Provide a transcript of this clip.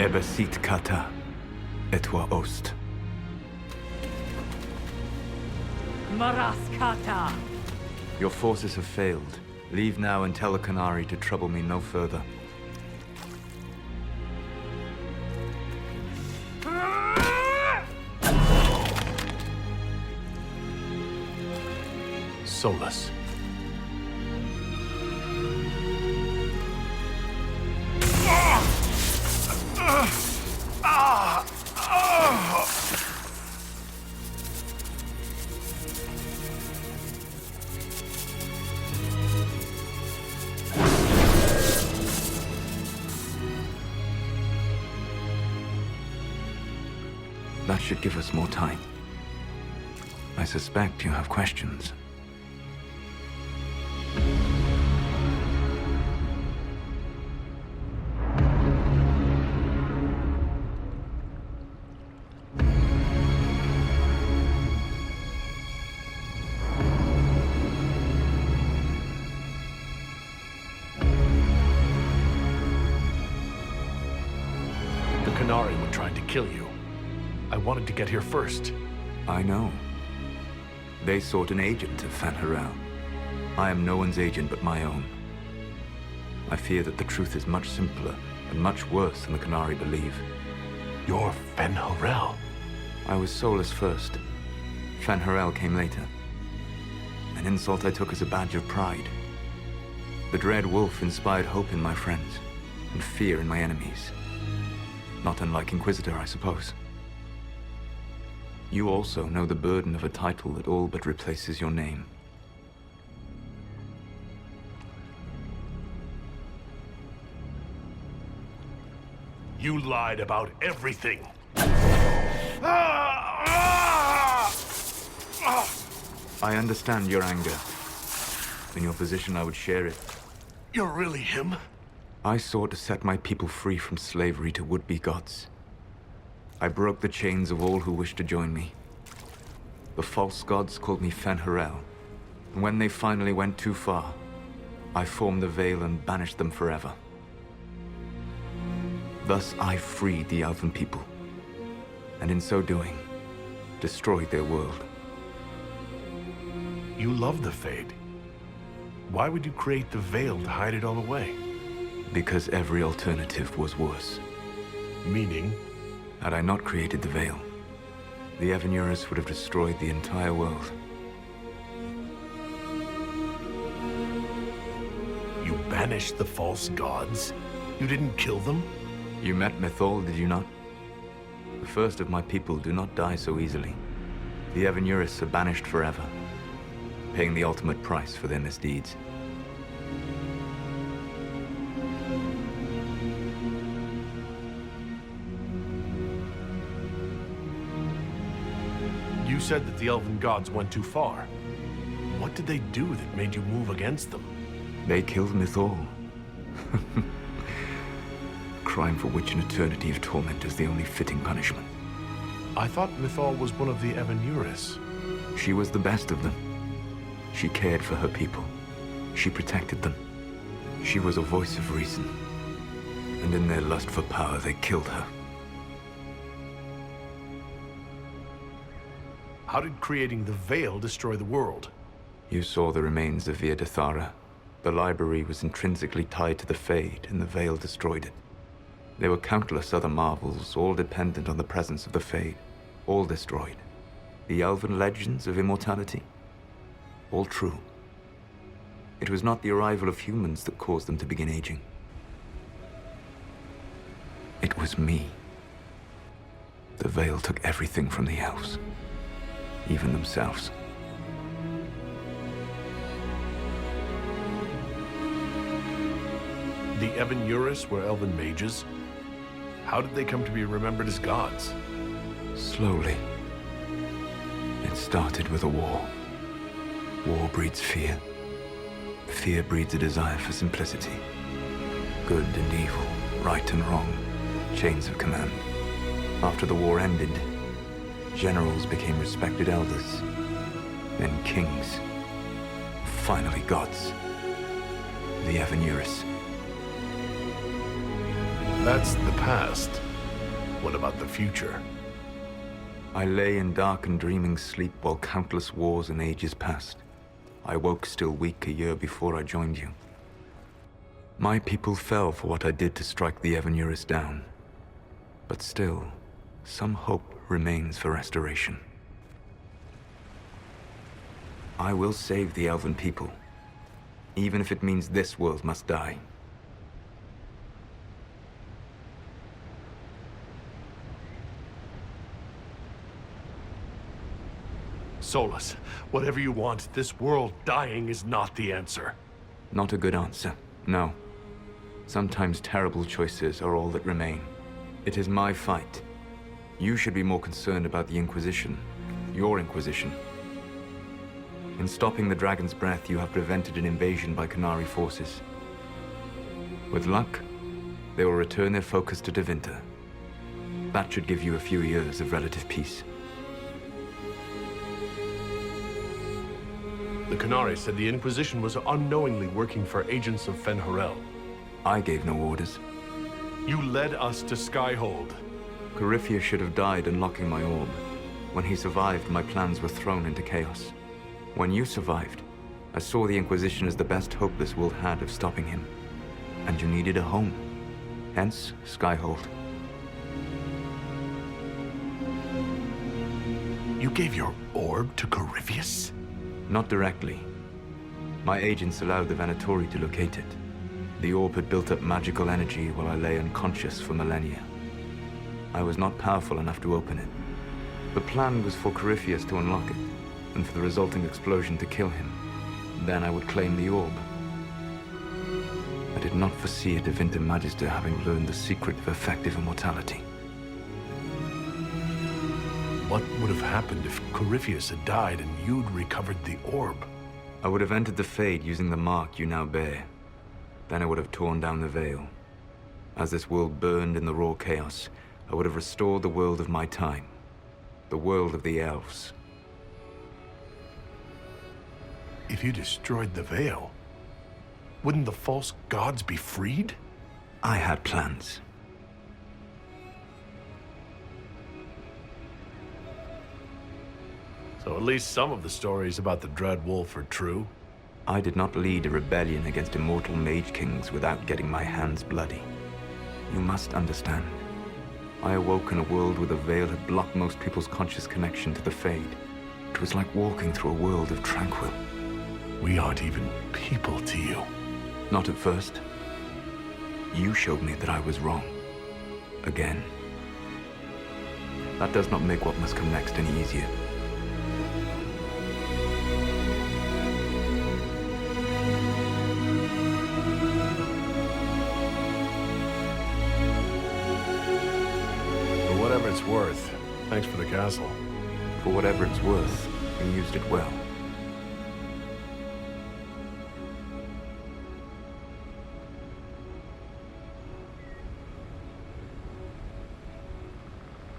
Ebesit kata, etwa ost. Maraskata! Your forces have failed. Leave now and tell the Qunari to trouble me no further. Solas. That should give us more time. I suspect you have questions. The Qunari were trying to kill you. I wanted to get here first. I know. They sought an agent of Fen'Harel. I am no one's agent but my own. I fear that the truth is much simpler and much worse than the Qunari believe. You're Fen'Harel. I was Solas first. Fen'Harel came later. An insult I took as a badge of pride. The Dread Wolf inspired hope in my friends, and fear in my enemies. Not unlike Inquisitor, I suppose. You also know the burden of a title that all but replaces your name. You lied about everything. I understand your anger. In your position, I would share it. You're really him? I sought to set my people free from slavery to would-be gods. I broke the chains of all who wished to join me. The false gods called me Fen'Harel, and when they finally went too far, I formed the Veil and banished them forever. Thus I freed the Elven people, and in so doing, destroyed their world. You love the Fade. Why would you create the Veil to hide it all away? Because every alternative was worse. Meaning? Had I not created the Veil, the Evanurus would have destroyed the entire world. You banished the false gods? You didn't kill them? You met Mythal, did you not? The first of my people do not die so easily. The Evanurus are banished forever, paying the ultimate price for their misdeeds. You said that the Elven gods went too far. What did they do that made you move against them? They killed Mythal. Crime for which an eternity of torment is the only fitting punishment. I thought Mythal was one of the Evanurus. She was the best of them. She cared for her people. She protected them. She was a voice of reason. And in their lust for power, they killed her. How did creating the Veil destroy the world? You saw the remains of Via Dathara. The library was intrinsically tied to the Fade, and the Veil destroyed it. There were countless other marvels, all dependent on the presence of the Fade, all destroyed. The elven legends of immortality, all true. It was not the arrival of humans that caused them to begin aging. It was me. The Veil took everything from the elves, even themselves. The Evanurus were elven mages? How did they come to be remembered as gods? Slowly. It started with a war. War breeds fear. Fear breeds a desire for simplicity. Good and evil, right and wrong, chains of command. After the war ended, generals became respected elders, then kings, finally gods. The Evanurus. That's the past. What about the future? I lay in dark and dreaming sleep while countless wars and ages passed. I woke still weak a year before I joined you. My people fell for what I did to strike the Evanurus down. But still, some hope remains for restoration. I will save the Elven people, even if it means this world must die. Solas, whatever you want, this world dying is not the answer. Not a good answer, no. Sometimes terrible choices are all that remain. It is my fight. You should be more concerned about the Inquisition, your Inquisition. In stopping the Dragon's Breath, you have prevented an invasion by Qunari forces. With luck, they will return their focus to Tevinter. That should give you a few years of relative peace. The Qunari said the Inquisition was unknowingly working for agents of Fen'Harel. I gave no orders. You led us to Skyhold. Corypheus should have died unlocking my orb. When he survived, my plans were thrown into chaos. When you survived, I saw the Inquisition as the best hope this world had of stopping him. And you needed a home. Hence, Skyhold. You gave your orb to Corypheus? Not directly. My agents allowed the Venatori to locate it. The orb had built up magical energy while I lay unconscious for millennia. I was not powerful enough to open it. The plan was for Corypheus to unlock it, and for the resulting explosion to kill him. Then I would claim the orb. I did not foresee a Tevinter Magister having learned the secret of effective immortality. What would have happened if Corypheus had died and you'd recovered the orb? I would have entered the Fade using the mark you now bear. Then I would have torn down the veil. As this world burned in the raw chaos, I would have restored the world of my time. The world of the elves. If you destroyed the veil, wouldn't the false gods be freed? I had plans. So at least some of the stories about the Dread Wolf are true. I did not lead a rebellion against immortal mage kings without getting my hands bloody. You must understand. I awoke in a world where the veil had blocked most people's conscious connection to the Fade. It was like walking through a world of tranquil. We aren't even people to you. Not at first. You showed me that I was wrong. Again. That does not make what must come next any easier. For whatever it's worth, thanks for the castle. For whatever it's worth, you used it well.